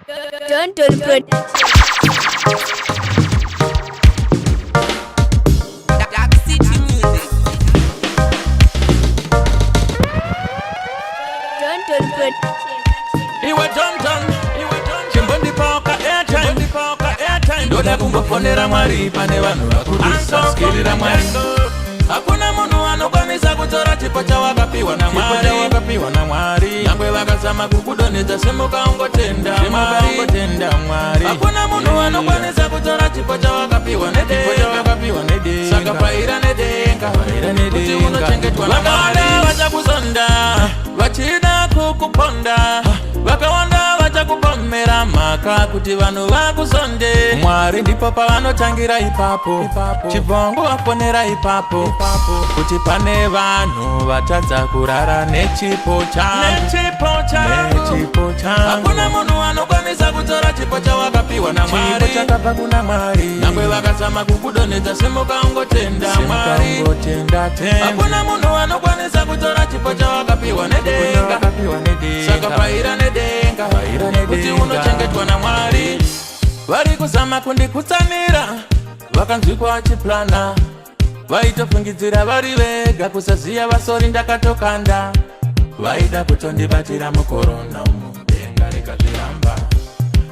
Don't do it. Ndoda kumbofonera Mwari pane vanhu vakurisa skirira Mwari. Hakuna munhu anokwanisa kutora chipo chawakapiwa na Mwari. Nyangwe vakazama kukudonedza simuka ungotenda Mwari. Hakuna munhu anokwanisa kutora chipo chawakapiwa nedenga. Saka pfaira nedenga kuti unochengetwa na Mwari. Vakawanda vachakuzonda vachida kukuponda, vakawanda vachakupomera mhaka kuti vanhu vakuzonde. Mwari ndipo pavanotangira ipapo, chibvongo vaponera ipapo, kuti pane vanhu vatadza kurara nechipo changu. Hakuna munhu anokwanisa kutora chipo chawakapiwa na Mwari. Chipo chakabva kuna Mwari. Nyangwe vakazama kukudonedza simuka ungotenda Mwari. Hakuna munhu anokwanisa kutora chipo chawakapiwa nedenga. Saka pfaira nedenga kuti unochengetwa na Mwari. Vari kuzama kundikutsamira, vakanzwikwa chiplana, vaitofungidzira vari vega, kusaziya vasori ndakatokanda. Vaida kutondibatira mukorona mudenga rikazviramba,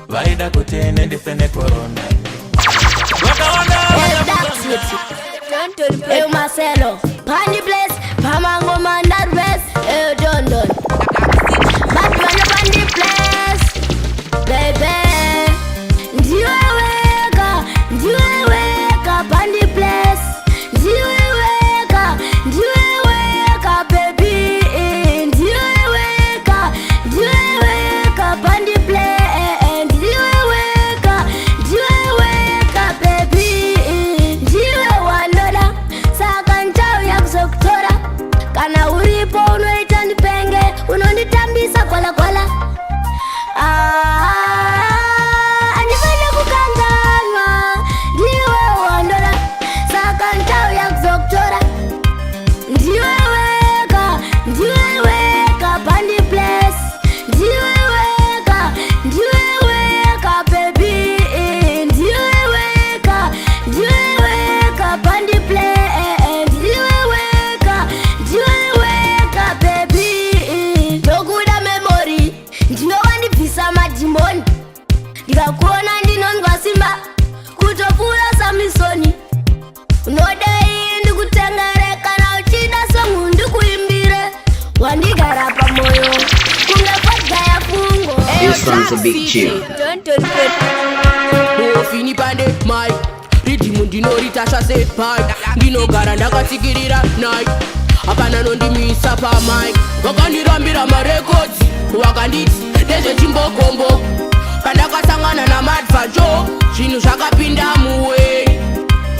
vaida kuti ene ndife nekorona. Eu Marcelo, Pani Bless, Pamango Mandarves, eu Dondon. Batman Pani Bless, baby. Ndiweweka, Pani Bless. Ndiweweka, baby. Ndiweweka, Pani Bless. Ndiweweka, baby. Ndiwe wandola, saka ntau ya kuzokutora. Kana uripo unoita ndipenge, unonditambisa kwala kwala. Andifanya kukanganwa. Ndiwe wandola, saka ntau ya kuzokutora. Ndiweweka, Pani Bless. Ndiweweka, baby. Ndiweweka, Pani Bless. Ndiweweka, baby. Ndokuda memory, ndinowandibvisa madhimoni. Ndikakuona ndinonzwa simba, kutopfuura Samisoni. Unodai ndikutengere, kana uchida songu ndikuimbire. Wandigara pamoyo, kunge fadza ya fungo. This one's a big chill. Don't do it. Fini pande Mike, ridimu ndinoritasha sepai. Ndinogara ndakatsikirira night, hapana nondimisa pa mic. Vakandirambira marekodzi, vakanditi ndezvechimbokombo. Pandakasangana namadvajo, zvinhu zvakapinda muwe.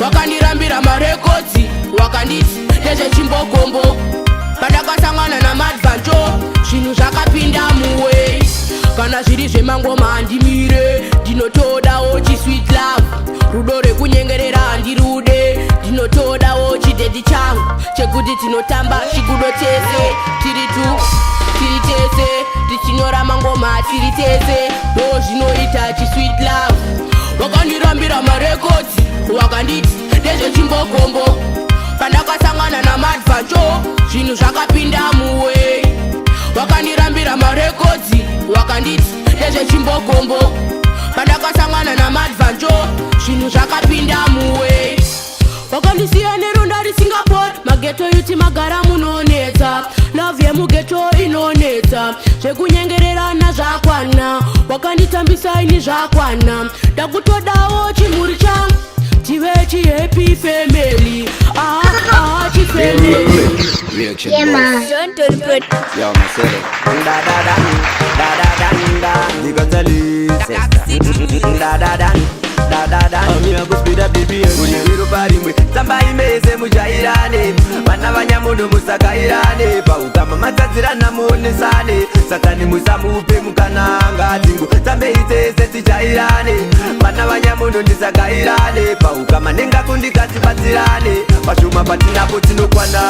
Vakandirambira marekodzi, vakanditi ndezvechimbokombo. Pandakasangana namadvajo, zvinhu zvakapinda muwe. Kana zviri zvemangoma handimire, ndinotodawo chisweet love. Rudo rekunyengerera handirude, ndinotodawo chidhedhi changu chekuti tinotamba chigudo tese, tiri tese, tichinyora mangoma tiri tese. Ndo zvinoita chisweet love. Vakandirambira marekodzi, vakanditi ndezvechimbokombo. Pandakasangana namadvajo, zvinhu zvakapinda muwe. Vakandirambira marekodzi, vakanditi ndezvechimbokombo. Pandakasangana namadvajo, zvinhu zvakapinda muwe. Vakandisiya neronda riSingapore, mageto yuti magara munonetsa. Love yemugeto inonetsa, zvekunyengererana zvakwana. Wakanditambisa ini zvakwana, ndakutodawo chimhuri changu, tive chihappy family. Chifamily. Reaction. Don't do it. Yo, Marcelo. I'm go speed up the beat. Uri bari mwe tamba imeze mujairane. Vana vanyamuno musakairane. Paukama matadzira namuonesane. Satani musamupe mukananga. Tingo tambe itese tijairane vana vanyamuno ndisagairane paukama nengakundikatibatsirane pashuma patinapo tinokwana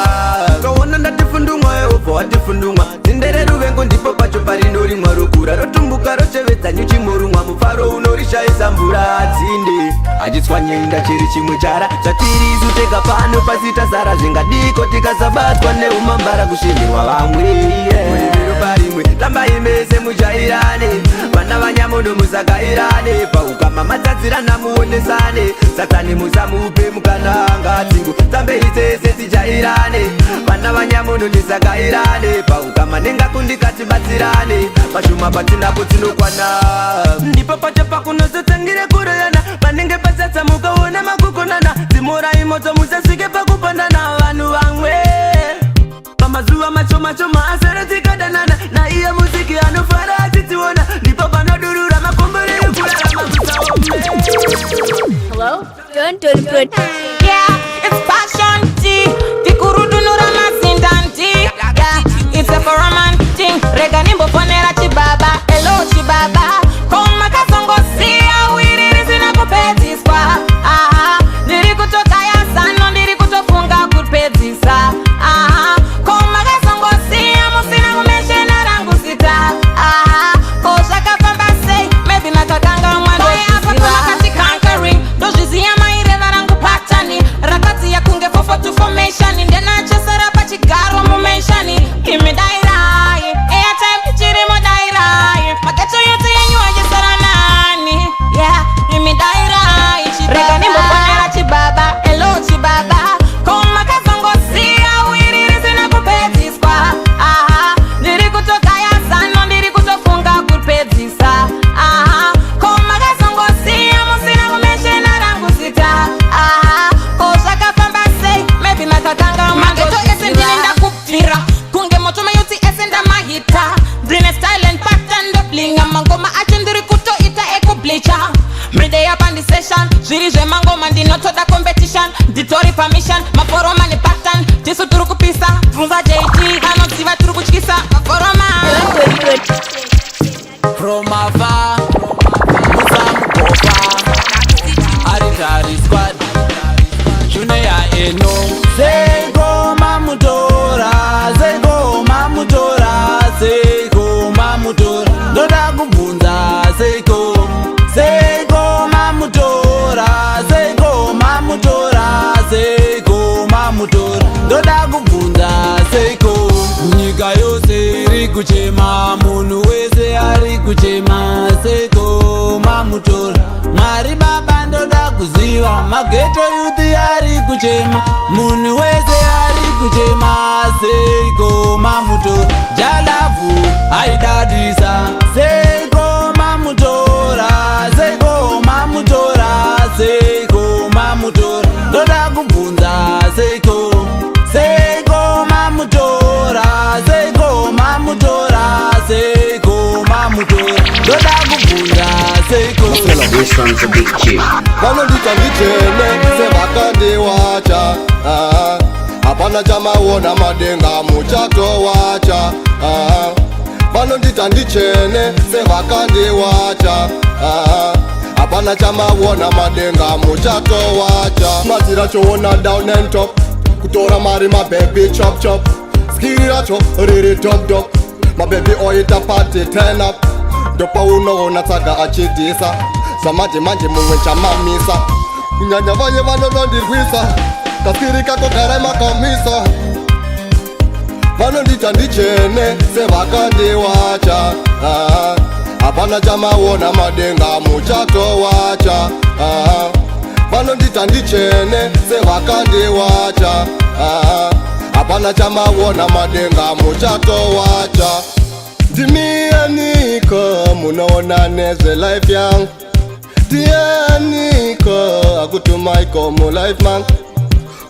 kaona ndatifundumwa yehovha watifundumwa zindere ruvengo ndipo pacho parinorimwa rokura rotumbuka rochevedza nyuchimorumwa mufaro unorishayisa mvura dzinde hachitswanyenda chiri chimwe chara zvatirizuteka pano pasita zara zvingadiko tikasabatwa neumambara kushemerwa vamwe muriviro parimwe tambai mese mujairane vana vanyamuno musagairane paukama madzadzirana muonesane satani musamupe mukananga tsingu tambei sese tijairane vana vanyamuno ndisagairane paukama nengakundikatibatsirane pashuma patinapo tinokwana ndipo pacho pakunozotsangire kuroyana panenge pasatsa mukaona makukonana dzimurai moto musasvike pakupandana vanhu vamwe pamazuva macho macho maasara tikadanana naiye muziki anofara achitiona ndipo panodurura makomborero kurarama kusaome. Hello? Turn to the put. Yeah, it's passion tea. Tikurudunura mazindanti. Yeah, it's a for a man thing. Rega nimbo ponera chibaba. Hello chibaba. Koma kasongo siya wiri zina kupeziswa. Aha, ndiri kutoka ya sano ndiri kutofunga kupezisa. Aha, koma kasongo siya musina kumeshena rangu sita. Aha, koshaka pamba say maybe nakakanga mwando. Boy apa koma kati conquering. Dojizia maire varangu patani. Rakati ya kunge fofo to formation. Indena chesara pachigaro mumeshani. Imidairai. Ea time chiri modairai. Makecho yote yenyu ajesara nani. Yeah, imidairai. Rega nimbo ponera chibaba. Hello chibaba. Koma kasongo siya wiri rizina kupeziswa. Aha, ndiri kutoka ya sano ndiri kutofunga kupezisa. Aha, koma kasongo siya musina kumeshena rangu sita. Aha, koshaka pamba say maybe nakakanga mageto ese ndilinda kupfira kunge moto mayuti ese ndamahita drine style and pattern doblinga mangoma ache ndiri kutoita ekublecha mide ya bandi session zviri zvemangoma ndinotoda competition nditori permission maforoma ne pattern tisu turi kupisa bvunza JT anoziva turi kutyisa maforoma Turn to the put. From afar musamukofa aritari squad Junior eno Sego mamutora Sego mamutora Sego mamutora Ndoda kubvunza Sego Sego mamutora Sego mamutora Sego mamutora Ndoda kubvunza Sego nyika yose iri kuchema munhu wese ari kuchema Sego mamutora Mwari baba ndoda kuziva mageto yuthi ari kuchema munhu wese ari kuchema Sego mamutora jalavu aidadisa Sego mamutora Sego mamutora Sego mamutora ndoda kubvunza Sego Sego mamutora Sego mamutora Sego mamutora ndoda kubvunza Sego This one's a big tune. vanondita ndichene sevakandiwacha hapana chamaona madenga muchatowacha vanondita ndichene sevakandiwacha hapana chamaona madenga muchatowacha mati rachoona down and top kutora mari mabebi chop chop skiri racho riri top top mabebi oita pati turn up ndopa unoona tsaga achidhisa samanje manje mumwe chamamisa kunyanya vanye vanonondirwisa kaskiri kako gara makamisa vanondita ndichene sevakandiwacha hapana chamaona madenga muchatowacha vanondita ndichene sevakandiwacha hapana chamaona madenga muchatowacha ndimianiko munoona nezve life yangu ndianiko akutumaiko mu life man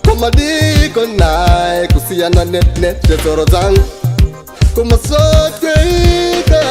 komadiko naye kusiyana nezvetsoro dzangu komasotweika